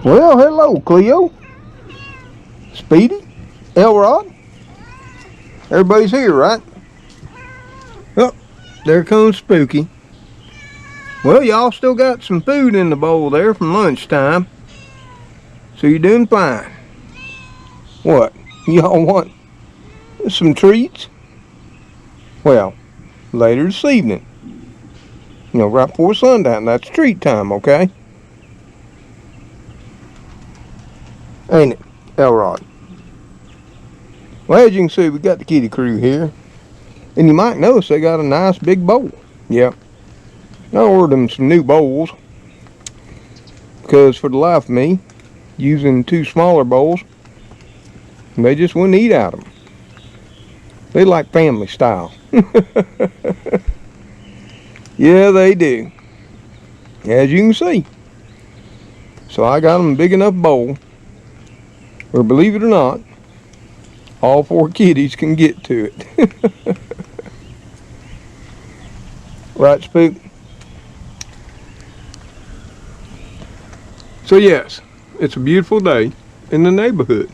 Well, hello, Cleo, Speedy, Elrod. Everybody's here, right? Oh, there comes Spooky. Well, y'all still got some food in the bowl there from lunchtime, so you're doing fine. What? Y'all want some treats? Well, later this evening. You know, right before sundown. That's treat time, okay? Ain't it, Elrod? Well, as you can see, we got the kitty crew here. And you might notice they got a nice big bowl. Yeah. I ordered them some new bowls. Because for the life of me, using 2 smaller bowls, they just wouldn't eat out of them. They like family style. Yeah, they do. As you can see. So I got them a big enough bowl where, believe it or not, all 4 kitties can get to it. Right, Spook? So yes, it's a beautiful day in the neighborhood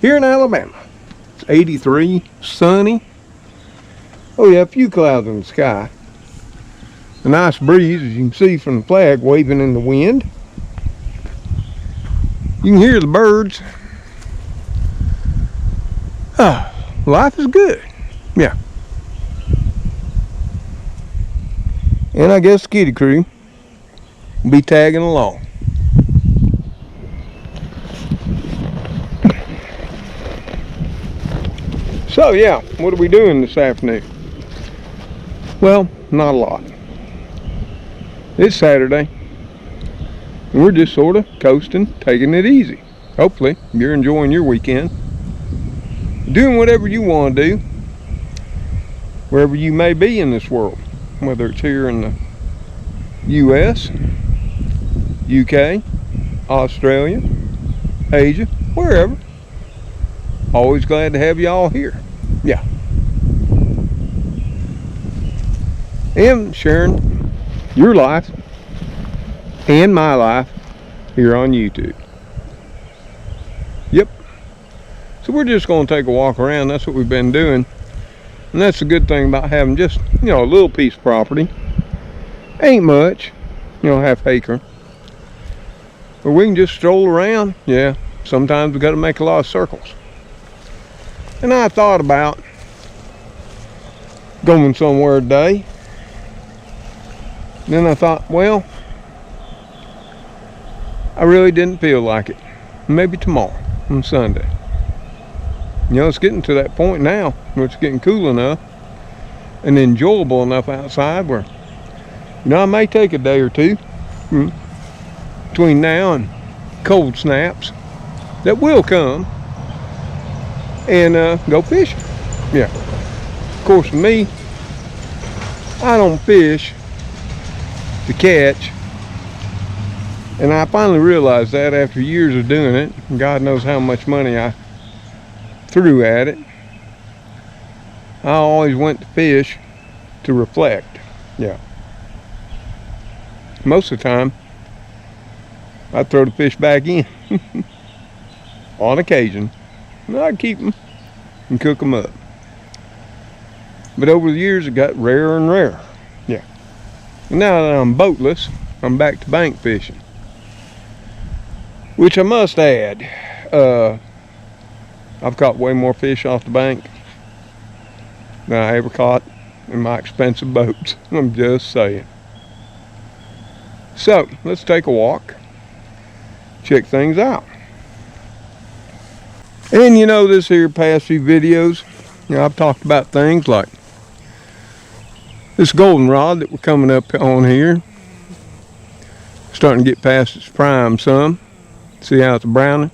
here in Alabama. It's 83, sunny. Oh yeah, a few clouds in the sky. A nice breeze, as you can see from the flag waving in the wind. You can hear the birds. Ah, life is good. Yeah. And I guess the kitty crew will be tagging along. So yeah, what are we doing this afternoon? Well, not a lot. It's Saturday. And we're just sort of coasting, taking it easy. Hopefully, you're enjoying your weekend. Doing whatever you want to do, wherever you may be in this world. Whether it's here in the US, UK, Australia, Asia, wherever. Always glad to have you all here. Yeah. And sharing your life and my life here on YouTube. Yep. So we're just going to take a walk around. That's what we've been doing. And that's the good thing about having just, you know, a little piece of property. Ain't much, you know, half acre. But we can just stroll around. Yeah, sometimes we got to make a lot of circles. And I thought about going somewhere today. Then I thought, well, I really didn't feel like it. Maybe tomorrow, on Sunday. You know, it's getting to that point now where it's getting cool enough and enjoyable enough outside where, you know, I may take a day or two between now and cold snaps that will come and go fishing. Yeah. Of course, for me, I don't fish to catch. And I finally realized that after years of doing it, and God knows how much money I threw at it. I always went to fish to reflect. Yeah. Most of the time, I'd throw the fish back in. On occasion. And I'd keep them and cook them up. But over the years, it got rarer and rarer. Yeah. And now that I'm boatless, I'm back to bank fishing. Which I must add, I've caught way more fish off the bank than I ever caught in my expensive boats. I'm just saying. So, let's take a walk. Check things out. And you know, this here past few videos, you know, I've talked about things like this goldenrod that we're coming up on here. Starting to get past its prime some. See how it's browning?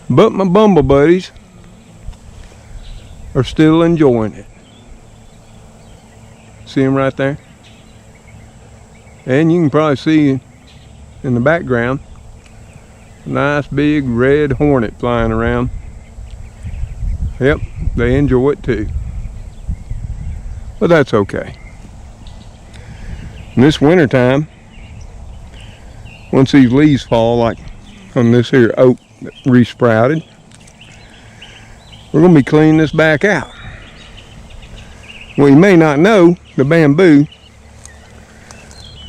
But my Bumble Buddies are still enjoying it. See them right there? And you can probably see in the background a nice big red hornet flying around. Yep, they enjoy it too. But that's okay. In this winter time, once these leaves fall, like on this here oak that resprouted, we're going to be cleaning this back out. Well, you may not know, the bamboo,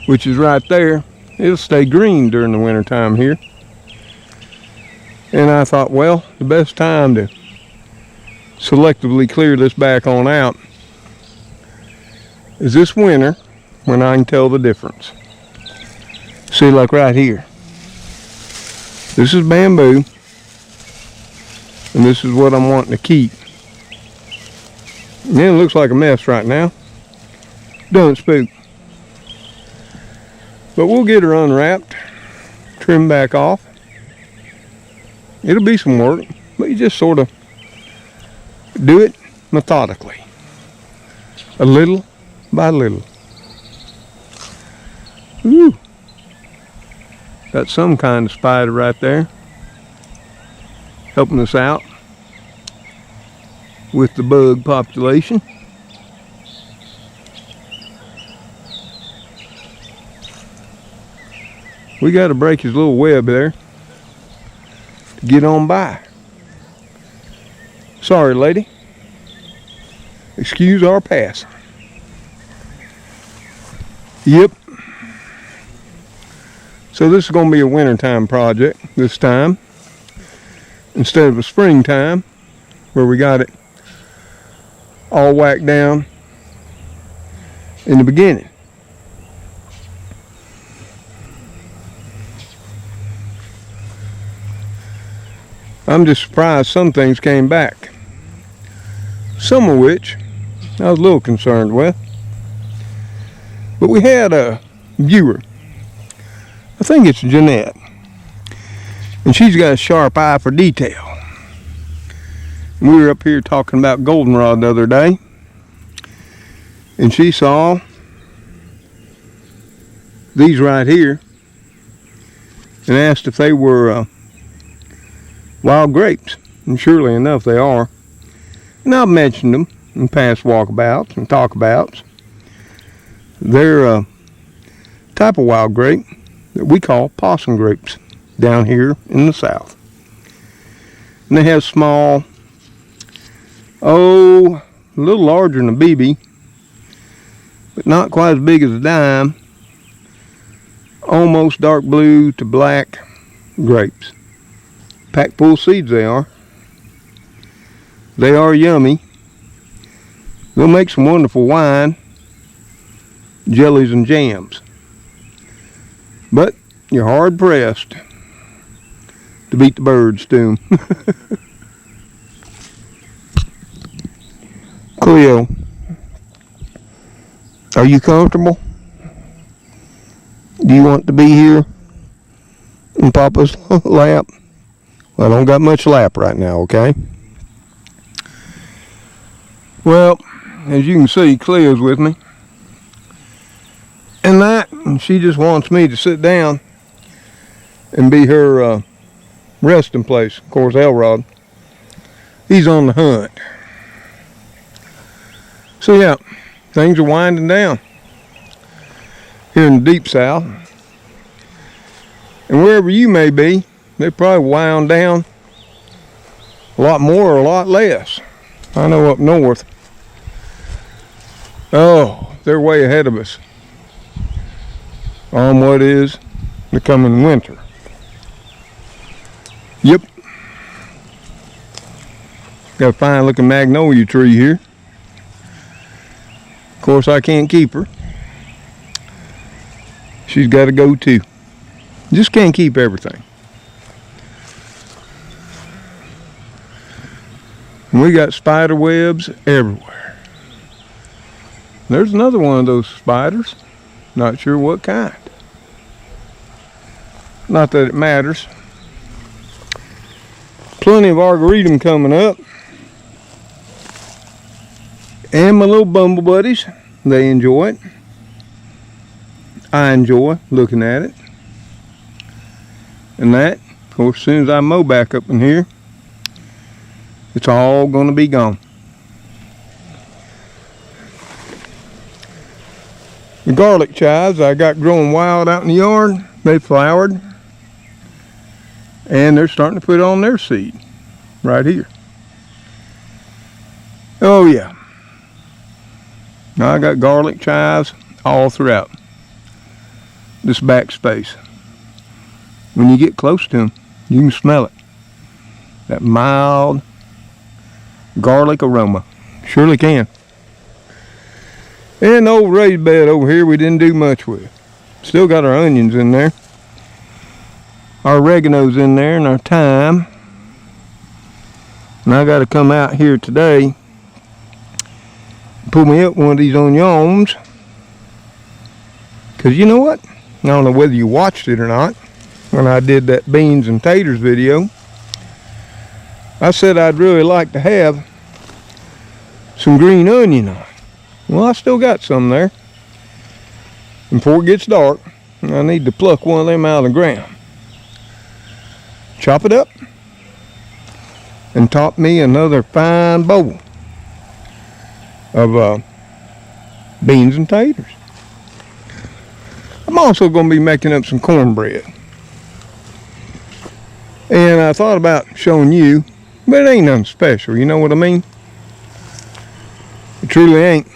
which is right there, it'll stay green during the winter time here. And I thought, well, the best time to selectively clear this back on out is this winter, when I can tell the difference. See, like right here. This is bamboo, and this is what I'm wanting to keep. And then it looks like a mess right now. Doesn't spook. But we'll get her unwrapped, trim back off. It'll be some work, but you just sort of do it methodically, a little by little. Ooh, got some kind of spider right there helping us out with the bug population. We got to break his little web there to get on by. Sorry, lady. Excuse our pass. Yep. So this is going to be a wintertime project this time, instead of a springtime where we got it all whacked down in the beginning. I'm just surprised some things came back, some of which I was a little concerned with. But we had a viewer, I think it's Jeanette, and she's got a sharp eye for detail. And we were up here talking about goldenrod the other day, and she saw these right here and asked if they were wild grapes, and surely enough they are. And I've mentioned them in past walkabouts and talkabouts. They're a type of wild grape that we call possum grapes down here in the south. And they have small, a little larger than a BB, but not quite as big as a dime, almost dark blue to black grapes. Packed full of seeds they are. They are yummy. They'll make some wonderful wine, jellies, and jams. But you're hard pressed to beat the birds to 'em. Cleo, are you comfortable? Do you want to be here in Papa's lap? Well, I don't got much lap right now, okay? Well, as you can see, Cleo's with me. And she just wants me to sit down and be her resting place. Of course, Elrod, he's on the hunt. So yeah, things are winding down here in the deep south. And wherever you may be, they probably wound down a lot more or a lot less. I know up north, oh, they're way ahead of us on what is the coming winter. Yep. Got a fine looking magnolia tree here. Of course, I can't keep her. She's got to go too. Just can't keep everything. And we got spider webs everywhere. There's another one of those spiders. Not sure what kind. Not that it matters. Plenty of arboretum coming up. And my little Bumble Buddies, they enjoy it. I enjoy looking at it. And that, of course, as soon as I mow back up in here, it's all going to be gone. The garlic chives I got growing wild out in the yard, they flowered, and they're starting to put on their seed right here. Oh yeah. Now I got garlic chives all throughout this back space. When you get close to them, you can smell it. That mild garlic aroma. Surely can. And the old raised bed over here we didn't do much with. Still got our onions in there. Our oregano's in there and our thyme. And I got to come out here today and pull me up one of these onions. Because you know what? I don't know whether you watched it or not. When I did that beans and taters video, I said I'd really like to have some green onion on. Well, I still got some there. And before it gets dark, I need to pluck one of them out of the ground. Chop it up and top me another fine bowl of beans and taters. I'm also going to be making up some cornbread. And I thought about showing you, but it ain't nothing special, you know what I mean? It truly ain't.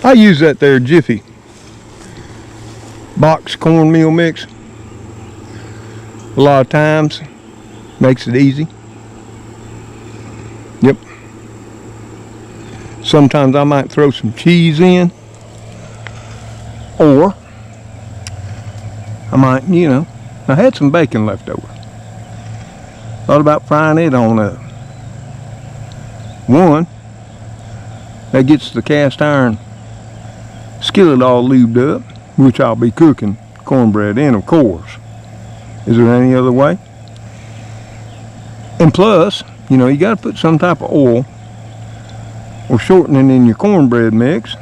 I use that there Jiffy box cornmeal mix a lot of times. Makes it easy. Yep. Sometimes I might throw some cheese in, or I might, I had some bacon left over. Thought about frying it on one that gets the cast iron skillet all lubed up, which I'll be cooking cornbread in, of course. Is there any other way? And plus, you got to put some type of oil or shortening in your cornbread mix.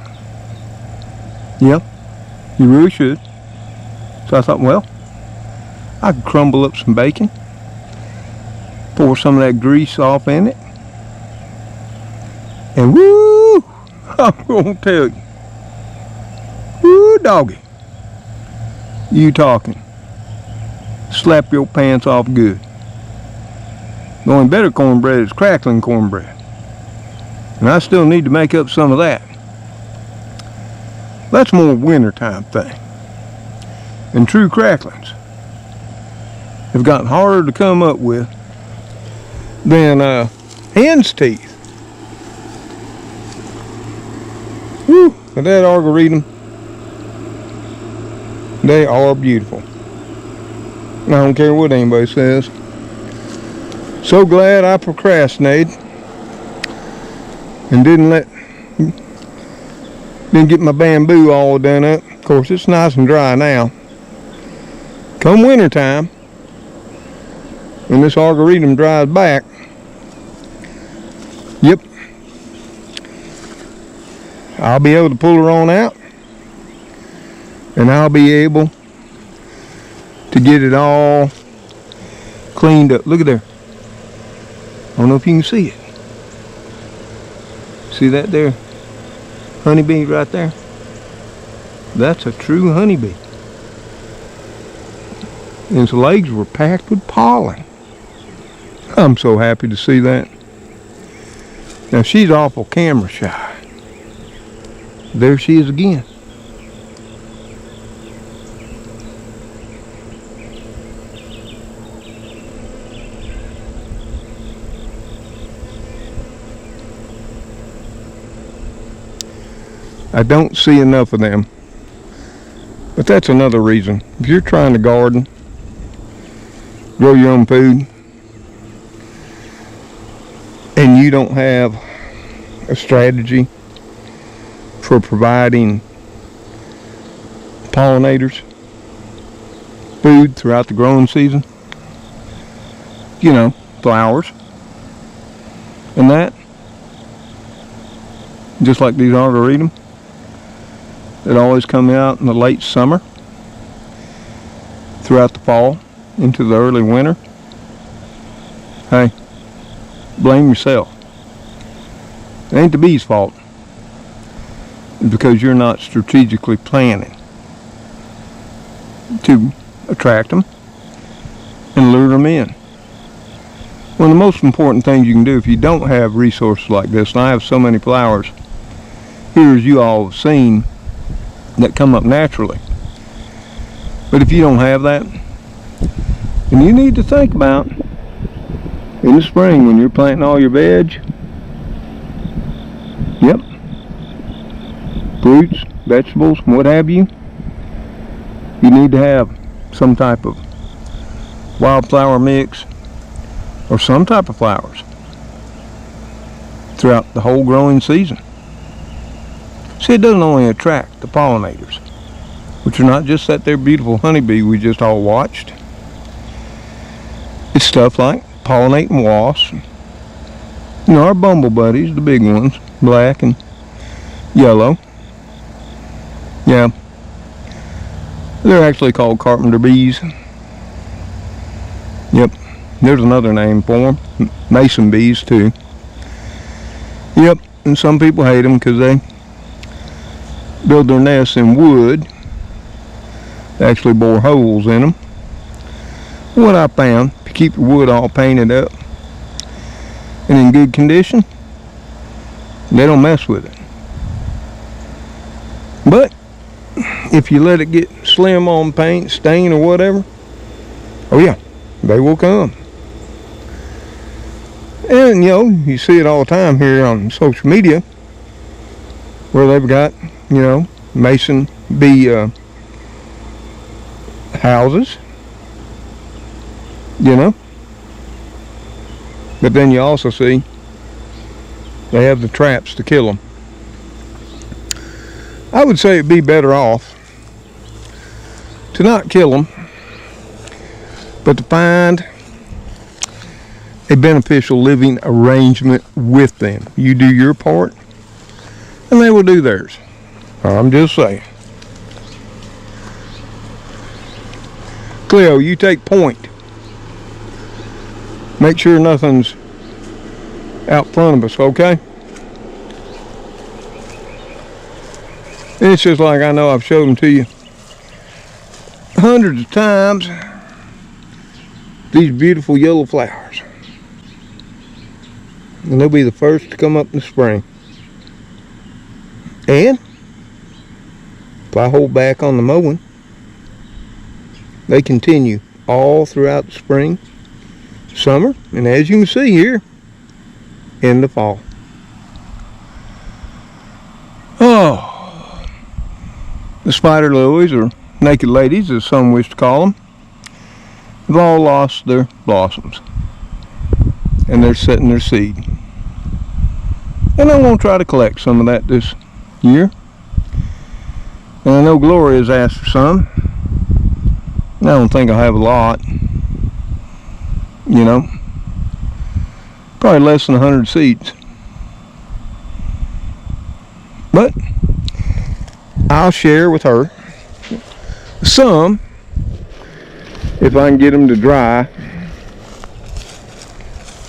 Yep, you really should. So I thought, well, I could crumble up some bacon, pour some of that grease off in it, and woo, I'm going to tell you, woo, doggy, you talking, slap your pants off good. The only better cornbread is crackling cornbread, and I still need to make up some of that. That's more wintertime thing. And true cracklings have gotten harder to come up with than hen's teeth. Whew, but that arboretum, they are beautiful. I don't care what anybody says. So glad I procrastinated and didn't get my bamboo all done up. Of course, it's nice and dry now. Come wintertime, when this arboretum dries back, yep, I'll be able to pull her on out, and I'll be able to get it all cleaned up. Look at there. I don't know if you can see it. See that there honeybee right there? That's a true honeybee. And his legs were packed with pollen. I'm so happy to see that. Now she's awful camera shy. There she is again. I don't see enough of them. But that's another reason. If you're trying to garden, grow your own food, and you don't have a strategy for providing pollinators food throughout the growing season, flowers and that, just like these arboretum that always come out in the late summer throughout the fall into the early winter. Hey, blame yourself. It ain't the bee's fault. because you're not strategically planning to attract them and lure them in. One of the most important things you can do if you don't have resources like this, and I have so many flowers here, as you all have seen, that come up naturally. But if you don't have that, then you need to think about in the spring when you're planting all your veg, yep, fruits, vegetables, what have you, you need to have some type of wildflower mix or some type of flowers throughout the whole growing season. See, it doesn't only attract the pollinators, which are not just that there beautiful honeybee we just all watched. It's stuff like pollinating wasps, you know, our Bumble Buddies, the big ones, black and yellow. Yeah, they're actually called carpenter bees. Yep, there's another name for them, mason bees too. Yep, and some people hate them because they build their nests in wood. They actually bore holes in them. What I found, if you keep your wood all painted up and in good condition, they don't mess with it. But if you let it get slim on paint, stain or whatever, oh yeah, they will come. And you know, you see it all the time here on social media where they've got, you know, mason bee houses, you know. But then you also see they have the traps to kill them. I would say it'd be better off to not kill them, but to find a beneficial living arrangement with them. You do your part, and they will do theirs. I'm just saying. Cleo, you take point. Make sure nothing's out front of us, okay? And it's just like I know I've showed them to you hundreds of times. These beautiful yellow flowers. And they'll be the first to come up in the spring. And if I hold back on the mowing, they continue all throughout the spring, summer, and as you can see here, in the fall. Oh, the spider lilies, or naked ladies as some wish to call them, have all lost their blossoms, and they're setting their seed. And I'm going to try to collect some of that this year. And I know Gloria's asked for some. I don't think I'll have a lot. You know, probably less than 100 seeds. But I'll share with her some if I can get them to dry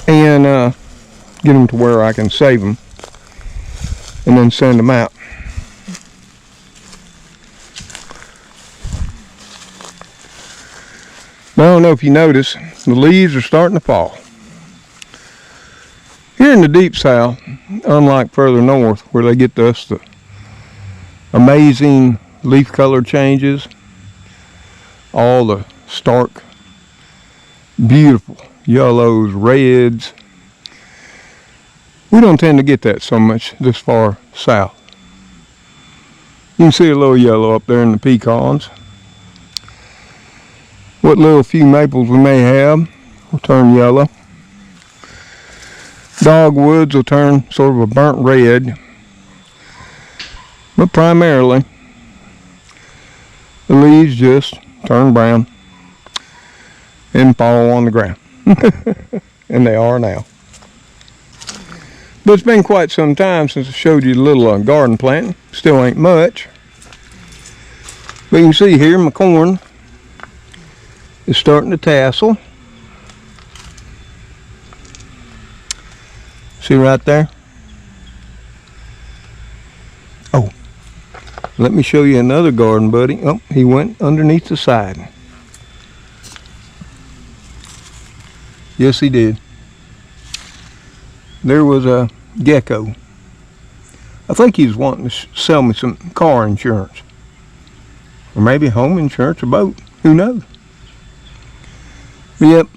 and get them to where I can save them and then send them out. Now, I don't know if you notice, the leaves are starting to fall. Here in the deep south, unlike further north where they get us the amazing leaf color changes, all the stark, beautiful yellows, reds, we don't tend to get that so much this far south. You can see a little yellow up there in the pecans. What little few maples we may have will turn yellow. Dogwoods will turn sort of a burnt red. But primarily, the leaves just turn brown and fall on the ground. And they are now. But it's been quite some time since I showed you the little garden planting. Still ain't much. But you can see here my corn is starting to tassel. See right there? Oh, Let me show you another garden buddy. Oh, he went underneath the siding. Yes, he did. There was a gecko. I think he was wanting to sell me some car insurance. Or maybe home insurance or boat. Who knows? But yep,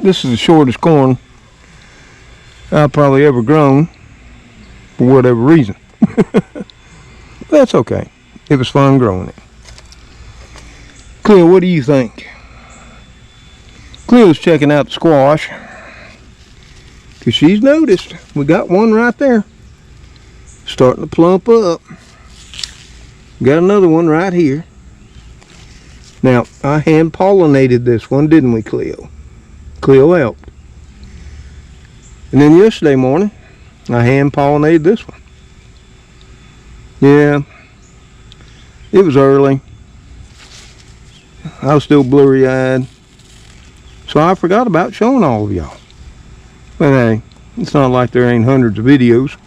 this is the shortest corn I've probably ever grown for whatever reason. That's okay. It was fun growing it. Cleo, what do you think? Cleo's checking out the squash. Because she's noticed. We got one right there. Starting to plump up. Got another one right here. Now, I hand pollinated this one, didn't we, Cleo? Cleo helped. And then yesterday morning, I hand pollinated this one. Yeah, it was early. I was still blurry-eyed. So I forgot about showing all of y'all. But hey, it's not like there ain't hundreds of videos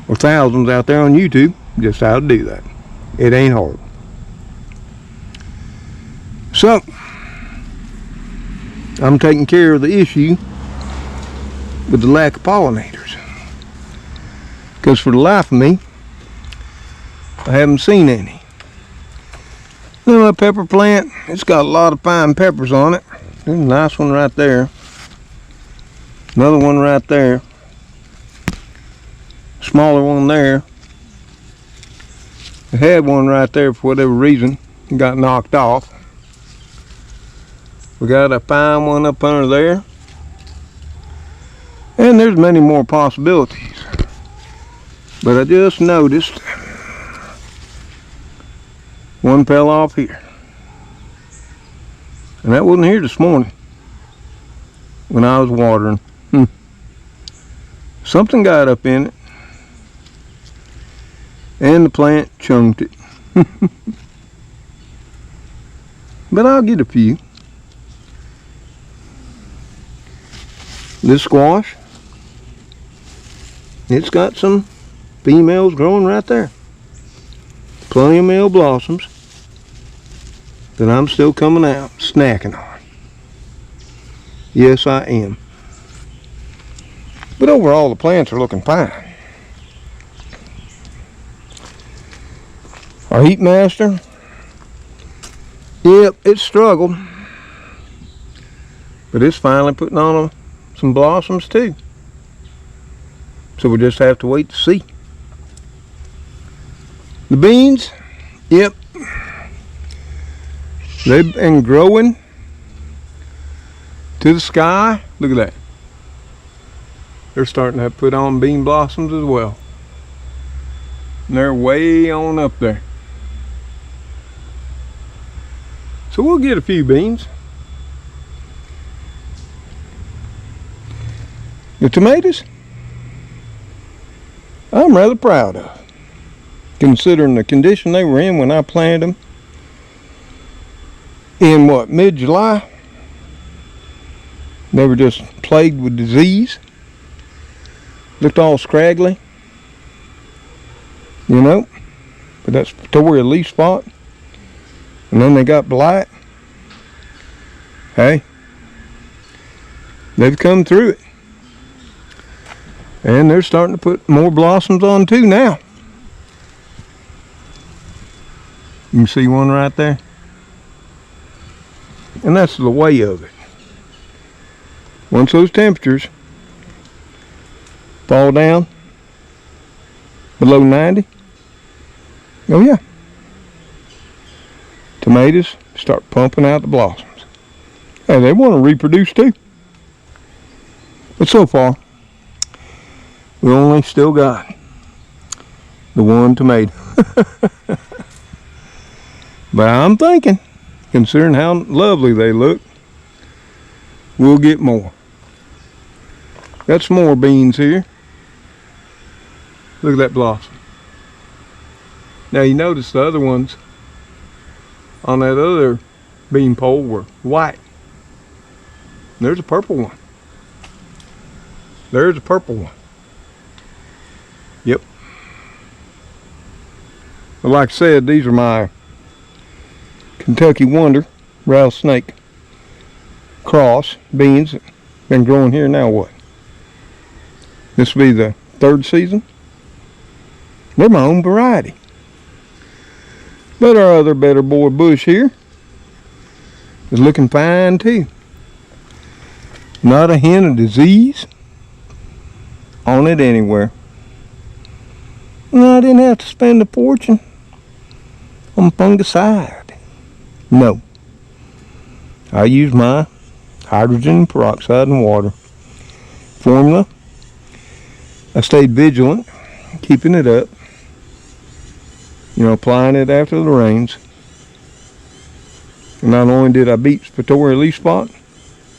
or thousands out there on YouTube just how to do that. It ain't hard. So, I'm taking care of the issue with the lack of pollinators. Because for the life of me, I haven't seen any. Now my pepper plant, it's got a lot of fine peppers on it. There's a nice one right there. Another one right there. Smaller one there. I had one right there for whatever reason. It got knocked off. We got a fine one up under there. And there's many more possibilities. But I just noticed one fell off here. And that wasn't here this morning when I was watering. Something got up in it. And the plant chunked it. But I'll get a few. This squash, it's got some females growing right there. Plenty of male blossoms that I'm still coming out snacking on. Yes, I am. But overall, the plants are looking fine. Our heat master, yep, it struggled, but it's finally putting on some blossoms too. So we just have to wait to see. The beans, yep, they've been growing to the sky. Look at that. They're starting to put on bean blossoms as well. And they're way on up there. So we'll get a few beans. The tomatoes, I'm rather proud of, considering the condition they were in when I planted them in what, mid-July. They were just plagued with disease. Looked all scraggly, you know, but that's toward a leaf spot. And then they got blight. Hey, they've come through it. And they're starting to put more blossoms on too now. You can see one right there. And that's the way of it. Once those temperatures fall down below 90, oh yeah, tomatoes start pumping out the blossoms. Hey, they want to reproduce too. But so far, we only still got the one tomato. But I'm thinking, considering how lovely they look, we'll get more. Got some more beans here. Look at that blossom. Now you notice the other ones on that other bean pole were white. There's a purple one. There's a purple one. Yep. But like I said, these are my Kentucky Wonder rattlesnake cross beans. Been growing here now, what? This will be the third season. They're my own variety. But our other better boy bush here is looking fine too. Not a hint of disease on it anywhere. No, I didn't have to spend a fortune on fungicide. No. I use my hydrogen peroxide and water formula. I stayed vigilant, keeping it up. Applying it after the rains. And not only did I beat Spatoria leaf spot,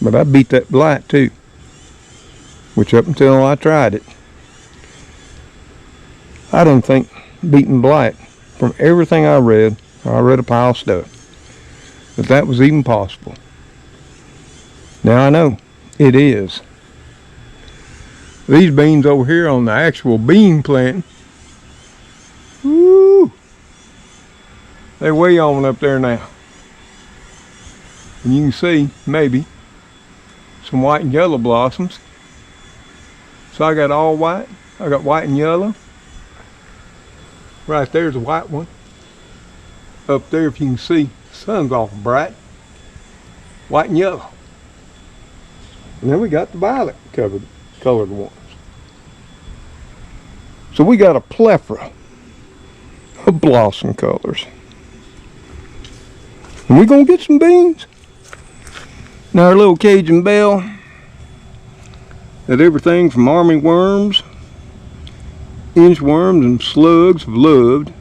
but I beat that blight too. Which up until I tried it, I didn't think beating blight, from everything I read a pile of stuff, that was even possible. Now I know it is. These beans over here on the actual bean plant, woo, they way on up there now. And you can see maybe some white and yellow blossoms. So I got all white. I got white and yellow. Right there's a white one. Up there, if you can see, the sun's awful bright. White and yellow. And then we got the violet colored ones. So we got a plethora of blossom colors. And we gonna get some beans. Now our little Cajun bell, that everything from army worms, inchworms, and slugs have loved.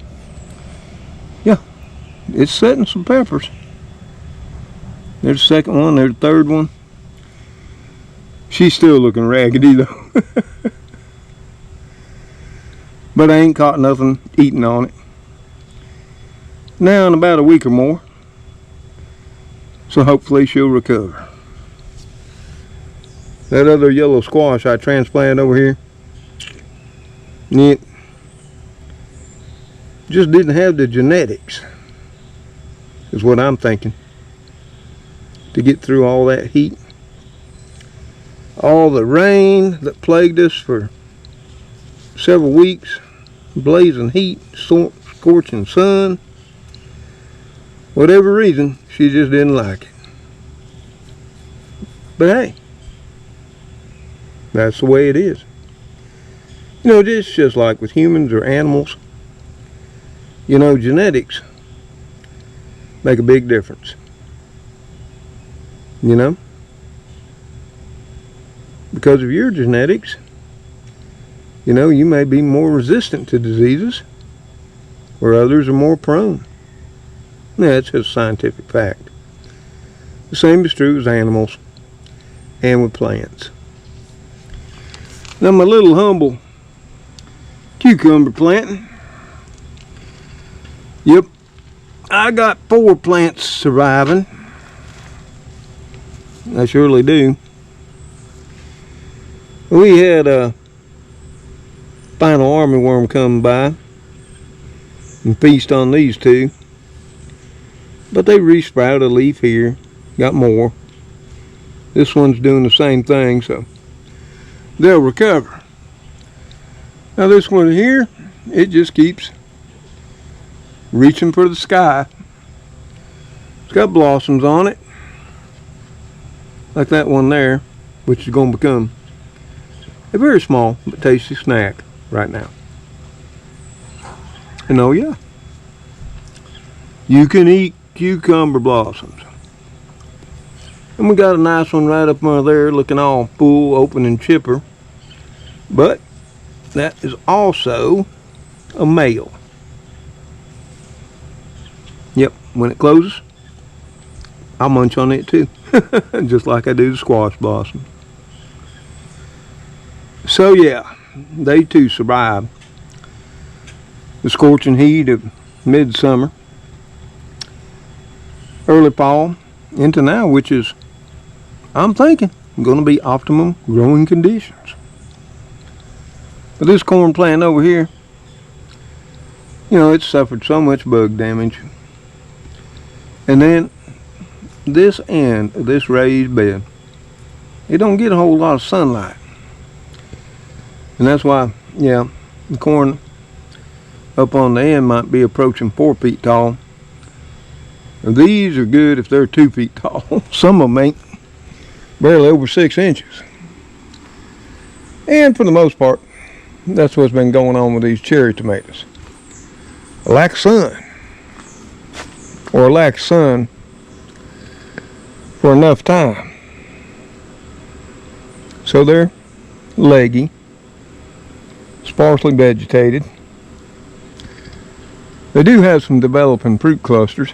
Yeah, it's setting some peppers. There's the second one, there's the third one. She's still looking raggedy though. But I ain't caught nothing eating on it. Now in about a week or more. So hopefully she'll recover. That other yellow squash I transplanted over here, it just didn't have the genetics, is what I'm thinking, to get through all that heat. All the rain that plagued us for several weeks, blazing heat, scorching sun. Whatever reason, she just didn't like it. But hey, that's the way it is. It's just like with humans or animals. Genetics make a big difference. Because of your genetics, you may be more resistant to diseases, where others are more prone. That's just scientific fact. The same is true with animals and with plants. Now my little humble cucumber plant. Yep, I got 4 plants surviving. I surely do. We had a final armyworm come by and feast on these 2. But they resprouted a leaf here, got more. This one's doing the same thing, so they'll recover. Now this one here, it just keeps reaching for the sky. It's got blossoms on it, like that one there, which is going to become a very small but tasty snack right now. And oh yeah, you can eat cucumber blossoms. And we got a nice one right up under there looking all full, open, and chipper. But that is also a male. Yep, when it closes, I'll munch on it too. Just like I do the squash blossom. So yeah, they too survive the scorching heat of midsummer, early fall into now, which is, I'm thinking, going to be optimum growing conditions. But this corn plant over here, You know, it's suffered so much bug damage. And then this end of this raised bed, it don't get a whole lot of sunlight. And that's why, yeah, the corn up on the end might be approaching 4 feet tall. And these are good if they're 2 feet tall. Some of them ain't, barely over 6 inches. And for the most part, that's what's been going on with these cherry tomatoes. A lack of sun. Or a lack of sun for enough time. So they're leggy, sparsely vegetated. They do have some developing fruit clusters,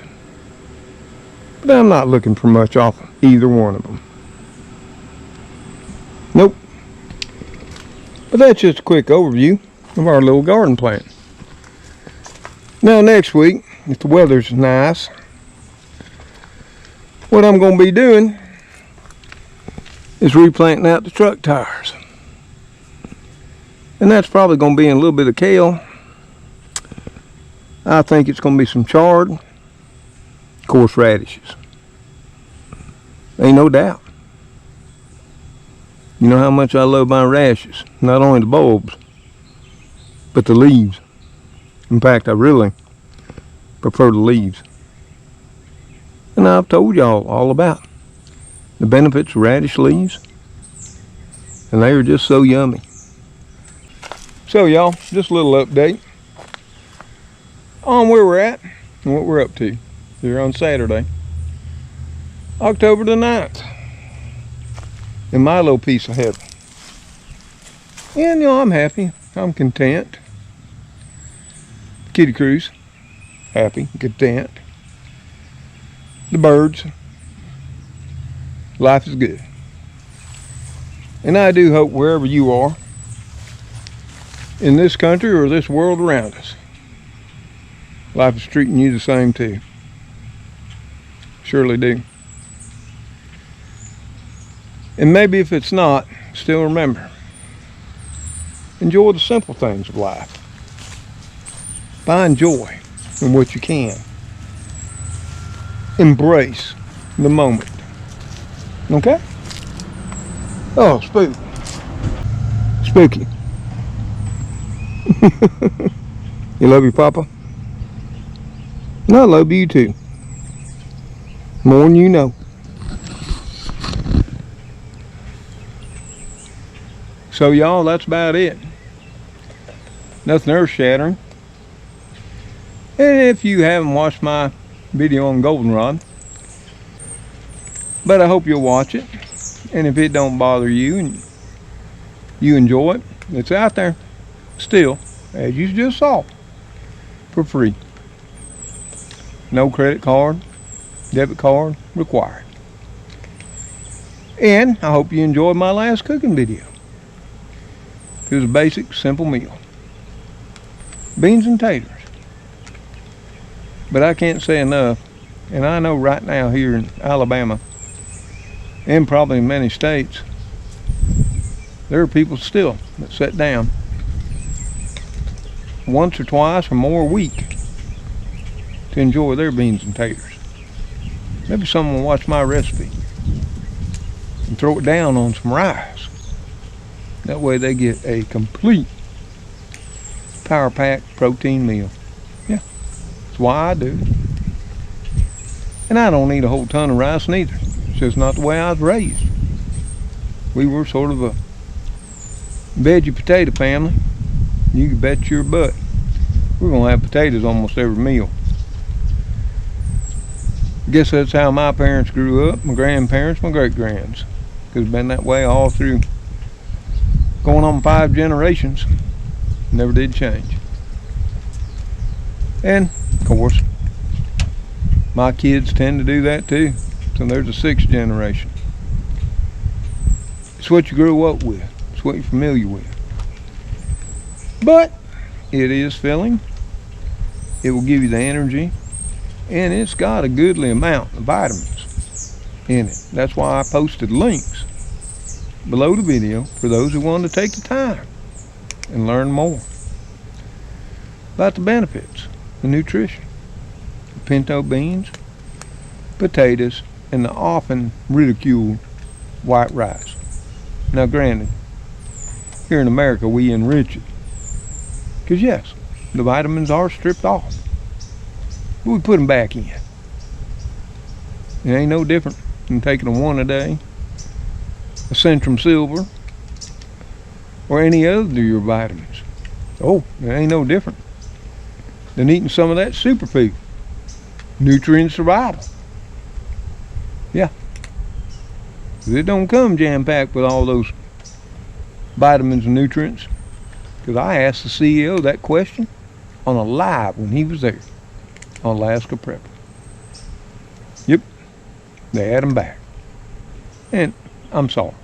but I'm not looking for much off either one of them. Nope. But that's just a quick overview of our little garden plant. Now next week, if the weather's nice, what I'm going to be doing is replanting out the truck tires. And that's probably going to be in a little bit of kale. I think it's going to be some chard, of course radishes. Ain't no doubt. You know how much I love my radishes. Not only the bulbs, but the leaves. In fact, I really prefer the leaves. And I've told y'all all about the benefits of radish leaves. And they are just so yummy. So y'all, just a little update on where we're at and what we're up to here on Saturday, October the 9th, in my little piece of heaven. And you know, I'm happy, I'm content. Kitty Crew's happy, content. The birds, life is good. And I do hope wherever you are, in this country or this world around us, life is treating you the same too. Surely do. And maybe if it's not, still remember, enjoy the simple things of life. Find joy in what you can. Embrace the moment. Okay? Oh, spooky. Spooky. You love your papa? And I love you too. More than you know. So y'all, that's about it. Nothing earth-shattering. And if you haven't watched my video on goldenrod, but I hope you'll watch it. And if it don't bother you and you enjoy it, it's out there still, as you just saw, for free. No credit card, debit card required. And I hope you enjoyed my last cooking video. It was a basic, simple meal. Beans and taters. But I can't say enough, and I know right now here in Alabama, and probably in many states, there are people still that sit down once or twice or more a week to enjoy their beans and taters. Maybe someone will watch my recipe and throw it down on some rice. That way they get a complete power-packed protein meal. Yeah, that's why I do it. And I don't eat a whole ton of rice neither. It's just not the way I was raised. We were sort of a veggie potato family. You can bet your butt we're going to have potatoes almost every meal. I guess that's how my parents grew up, my grandparents, my great-grands. It's been that way all through going on 5 generations. Never did change. And, of course, my kids tend to do that too. So there's a 6th generation. It's what you grew up with. It's what you're familiar with. But it is filling. It will give you the energy. And it's got a goodly amount of vitamins in it. That's why I posted links below the video for those who want to take the time and learn more. about the benefits, the nutrition. Pinto beans, potatoes, and the often ridiculed white rice. Now granted, here in America we enrich it. Because yes, the vitamins are stripped off. But we put them back in. It ain't no different than taking a one a day, a Centrum Silver, or any other of your vitamins. Oh, it ain't no different than eating some of that superfood. Nutrient survival. Yeah. It don't come jam-packed with all those vitamins and nutrients. Because I asked the CEO that question on a live when he was there on Alaska Prep. Yep. They had him back. And I'm sorry.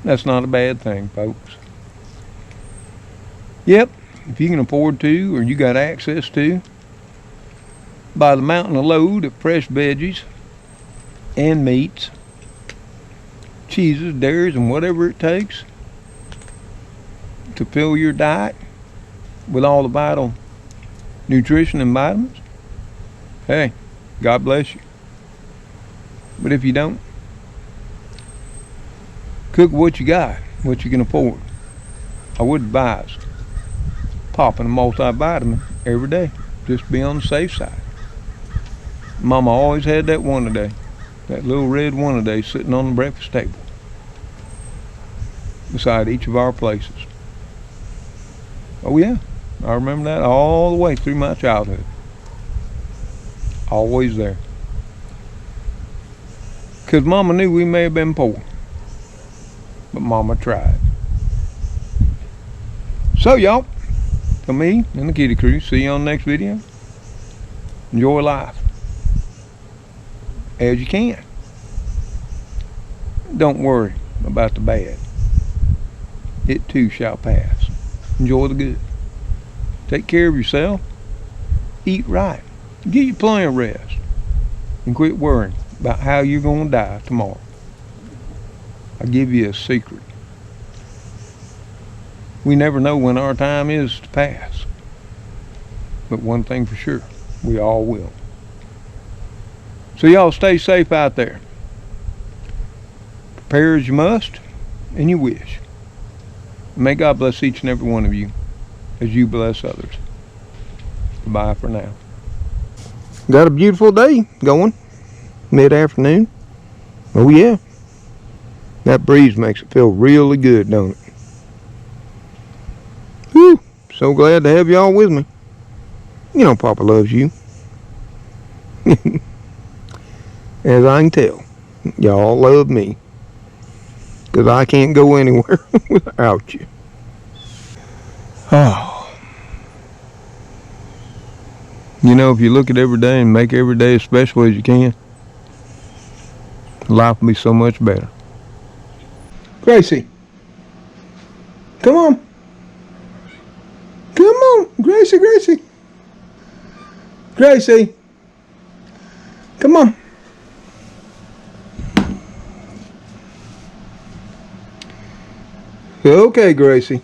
That's not a bad thing, folks. Yep. If you can afford to, or you got access to, buy the mountain a load of fresh veggies and meats, cheeses, dairies, and whatever it takes to fill your diet with all the vital nutrition and vitamins. Hey, God bless you. But if you don't, cook what you got, what you can afford. I would advise popping a multivitamin every day, just to be on the safe side. Mama always had that one a day, that little red one a day sitting on the breakfast table beside each of our places. Oh yeah, I remember that all the way through my childhood. Always there. Because Mama knew we may have been poor, but Mama tried. So y'all, for me and the kitty crew, see you on the next video. Enjoy life as you can. Don't worry about the bad. It too shall pass. Enjoy the good. Take care of yourself. Eat right. Get you plenty of rest. And quit worrying about how you're going to die tomorrow. I'll give you a secret. We never know when our time is to pass. But one thing for sure, we all will. So y'all stay safe out there. Prepare as you must and you wish. May God bless each and every one of you as you bless others. Goodbye for now. Got a beautiful day going. Mid-afternoon. Oh yeah. That breeze makes it feel really good, don't it? Whew. So glad to have y'all with me. You know Papa loves you. As I can tell, y'all love me. Because I can't go anywhere without you. Oh. You know, if you look at every day and make every day as special as you can, life will be so much better. Gracie. Come on. Come on. Gracie, Gracie. Gracie. Come on. Okay, Gracie.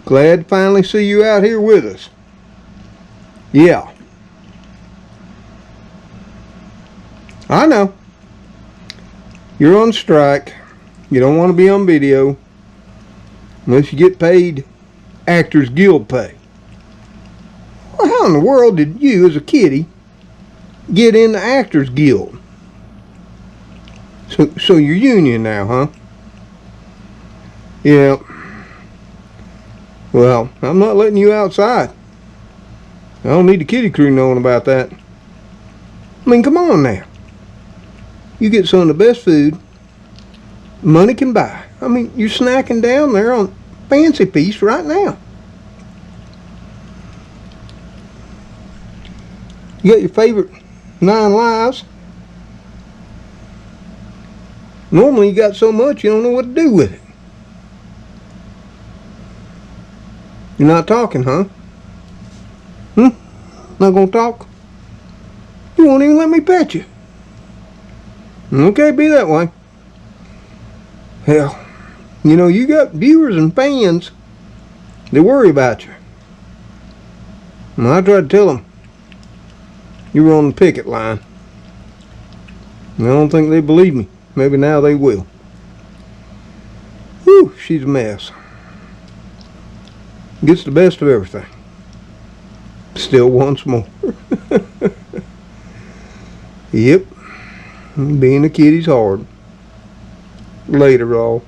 Glad to finally see you out here with us. Yeah. I know. You're on strike. You don't want to be on video unless you get paid Actors Guild pay. Well, how in the world did you, as a kiddie, get in the Actors Guild? So you're union now, huh? Yeah. Well, I'm not letting you outside. I don't need the kitty crew knowing about that. I mean, come on now. You get some of the best food money can buy. I mean, you're snacking down there on Fancy Feast right now. You got your favorite 9 Lives. Normally you got so much you don't know what to do with it. You're not talking, huh? Not gonna talk? You won't even let me pet you. Okay, be that way. Hell, you know, you got viewers and fans that worry about you. And I tried to tell them you were on the picket line. And I don't think they believe me. Maybe now they will. Whew, she's a mess. Gets the best of everything. Still wants more. Yep. Being a kitty's hard. Later, all.